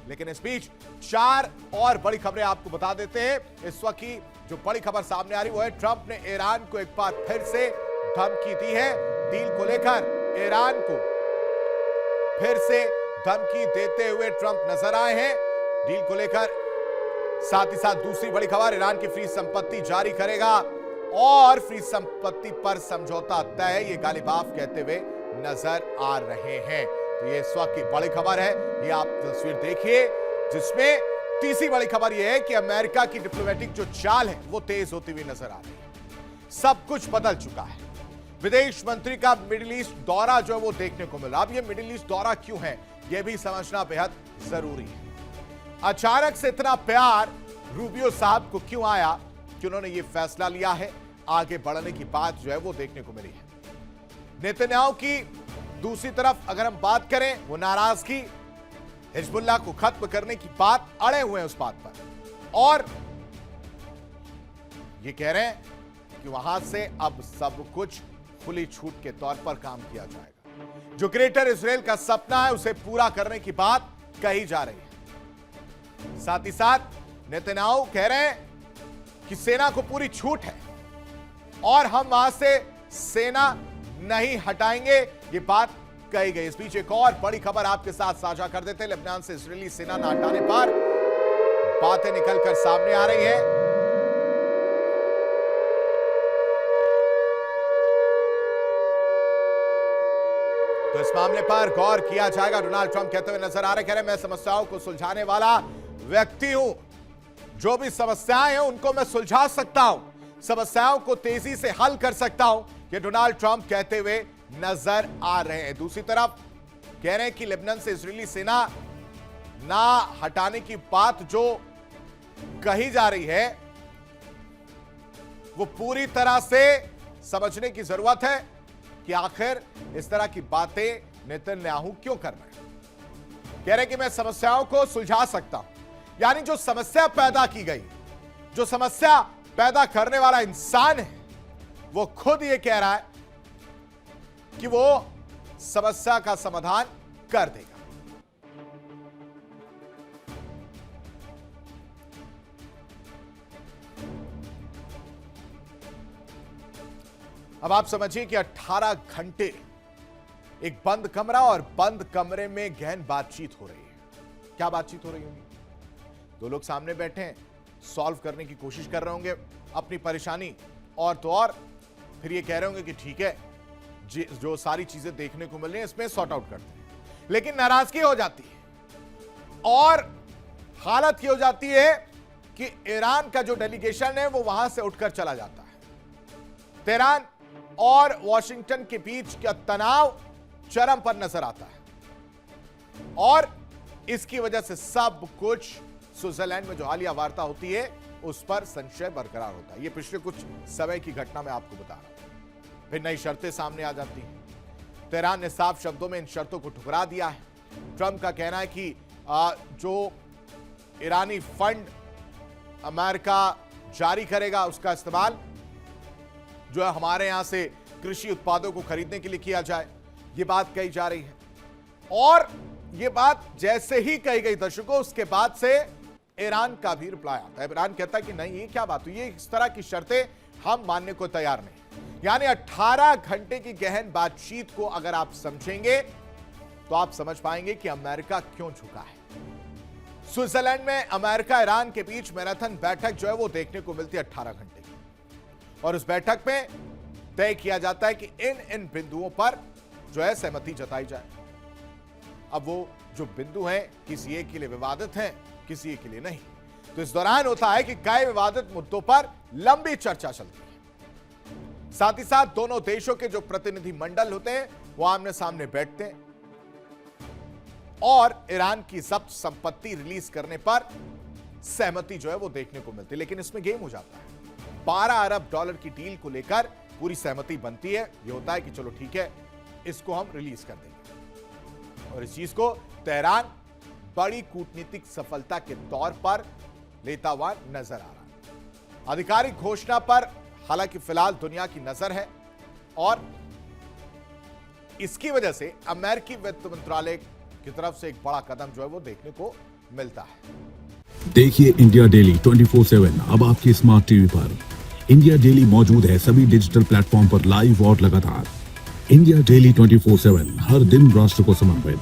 लेकिन इस बीच 4 और बड़ी खबरें आपको बता देते हैं। इस वक्त की जो बड़ी खबर सामने आ रही वो है, ट्रंप ने ईरान को एक बार फिर से धमकी दी है। डील को लेकर ईरान को फिर से धमकी देते हुए ट्रंप नजर आए हैं डील को लेकर। साथ ही साथ दूसरी बड़ी खबर, ईरान की फ्री संपत्ति जारी करेगा और फ्री संपत्ति पर समझौता तय, ये गालिबाफ कहते हुए नजर आ रहे हैं। तो ये इस वक्त की बड़ी खबर है, ये आप तस्वीर देखिए, जिसमें तीसरी बड़ी खबर यह है कि अमेरिका की डिप्लोमेटिक जो चाल है वो तेज होती हुई नजर आ रही है। सब कुछ बदल चुका है। विदेश मंत्री का मिडिल ईस्ट दौरा जो है वो देखने को मिला। अब ये मिडिल ईस्ट दौरा क्यों है, यह भी समझना बेहद जरूरी है। अचानक से इतना प्यार रूबियो साहब को क्यों आया कि उन्होंने ये फैसला लिया है, आगे बढ़ने की बात जो है वो देखने को मिली है। नेतन्याहू की दूसरी तरफ अगर हम बात करें, वो नाराजगी हिजबुल्लाह को खत्म करने की बात, अड़े हुए हैं उस बात पर, और ये कह रहे हैं कि वहां से अब सब कुछ खुली छूट के तौर पर काम किया जाएगा। जो ग्रेटर इजराइल का सपना है उसे पूरा करने की बात कही जा रही है। साथ ही साथ नेतन्याहू कह रहे हैं कि सेना को पूरी छूट है और हम वहां से सेना नहीं हटाएंगे, ये बात कही गई। इस बीच एक और बड़ी खबर आपके साथ साझा कर देते हैं। लेबनान से इजरायली सेना न हटाने पर बातें निकलकर सामने आ रही है। तो इस मामले पर गौर किया जाएगा, डोनाल्ड ट्रंप कहते हुए नजर आ रहे, कह रहे मैं समस्याओं को सुलझाने वाला व्यक्ति हूं। जो भी समस्याएं हैं उनको मैं सुलझा सकता हूं, समस्याओं को तेजी से हल कर सकता हूं, ये डोनाल्ड ट्रंप कहते हुए नजर आ रहे हैं। दूसरी तरफ कह रहे हैं कि लेबनान से इजरायली सेना ना हटाने की बात जो कही जा रही है वो पूरी तरह से समझने की जरूरत है कि आखिर इस तरह की बातें नेतन्याहू क्यों कर रहे हैं। कह रहे हैं कि मैं समस्याओं को सुलझा सकता हूं, यानी जो समस्या पैदा की गई, जो समस्या पैदा करने वाला इंसान है, वो खुद ये कह रहा है कि वो समस्या का समाधान कर देगा। अब आप समझिए कि 18 घंटे एक बंद कमरा और बंद कमरे में गहन बातचीत हो रही है। क्या बातचीत हो रही होगी? दो लोग सामने बैठे हैं, सॉल्व करने की कोशिश कर रहे होंगे अपनी परेशानी, और तो और फिर ये कह रहे होंगे कि ठीक है, जो सारी चीजें देखने को मिल रही हैं इसमें सॉर्ट आउट करते हैं। लेकिन नाराजगी हो जाती है और हालत ये हो जाती है कि ईरान का जो डेलीगेशन है वो वहां से उठकर चला जाता है। तेहरान और वॉशिंगटन के बीच का तनाव चरम पर नजर आता है और इसकी वजह से सब कुछ स्विट्जरलैंड में जो हालिया वार्ता होती है उस पर संशय बरकरार होता है। ये पिछले कुछ समय की घटना मैं आपको बता रहा हूं। फिर नई शर्तें सामने आ जाती हैं। तेहरान ने साफ शब्दों में इन शर्तों को ठुकरा दिया है। ट्रंप का कहना है कि जो ईरानी फंड अमेरिका जारी करेगा उसका इस्तेमाल जो है हमारे यहां से कृषि उत्पादों को खरीदने के लिए किया जाए, ये बात कही जा रही है। और ये बात जैसे ही कही गई दर्शकों, उसके बाद से ईरान का भी रिप्लाई आता है। ईरान कहता है कि नहीं, ये क्या बात हुई, ये इस तरह की शर्तें हम मानने को तैयार नहीं। यानी 18 घंटे की गहन बातचीत को अगर आप समझेंगे तो आप समझ पाएंगे कि अमेरिका क्यों झुका है। स्विट्जरलैंड में अमेरिका ईरान के बीच मैराथन बैठक जो है वो देखने को मिलती है 18 घंटे की, और उस बैठक में तय किया जाता है कि इन बिंदुओं पर जो है सहमति जताई जाए। अब वो जो बिंदु हैं किसी एक के लिए विवादित हैं, किसी एक के लिए नहीं। तो इस दौरान होता है कि कई विवादित मुद्दों पर लंबी चर्चा चलती है। साथ ही साथ दोनों देशों के जो प्रतिनिधि मंडल होते हैं वो आमने सामने बैठते हैं और ईरान की जब्त संपत्ति रिलीज करने पर सहमति जो है वो देखने को मिलती है। लेकिन इसमें गेम हो जाता है। 12 अरब डॉलर की डील को लेकर पूरी सहमति बनती है। ये होता है कि चलो ठीक है, इसको हम रिलीज कर देंगे, और इस चीज को तेहरान बड़ी कूटनीतिक सफलता के तौर पर लेता हुआ नजर आ रहा है। आधिकारिक घोषणा पर हालांकि फिलहाल दुनिया की नजर है और इसकी वजह से अमेरिकी वित्त मंत्रालय की तरफ से एक बड़ा कदम जो है वो देखने को मिलता है। देखिए इंडिया डेली 24/7 अब आपके स्मार्ट टीवी पर। इंडिया डेली मौजूद है सभी डिजिटल प्लेटफॉर्म पर लाइव और लगातार। इंडिया डेली 24/7 हर दिन राष्ट्र को समर्पित।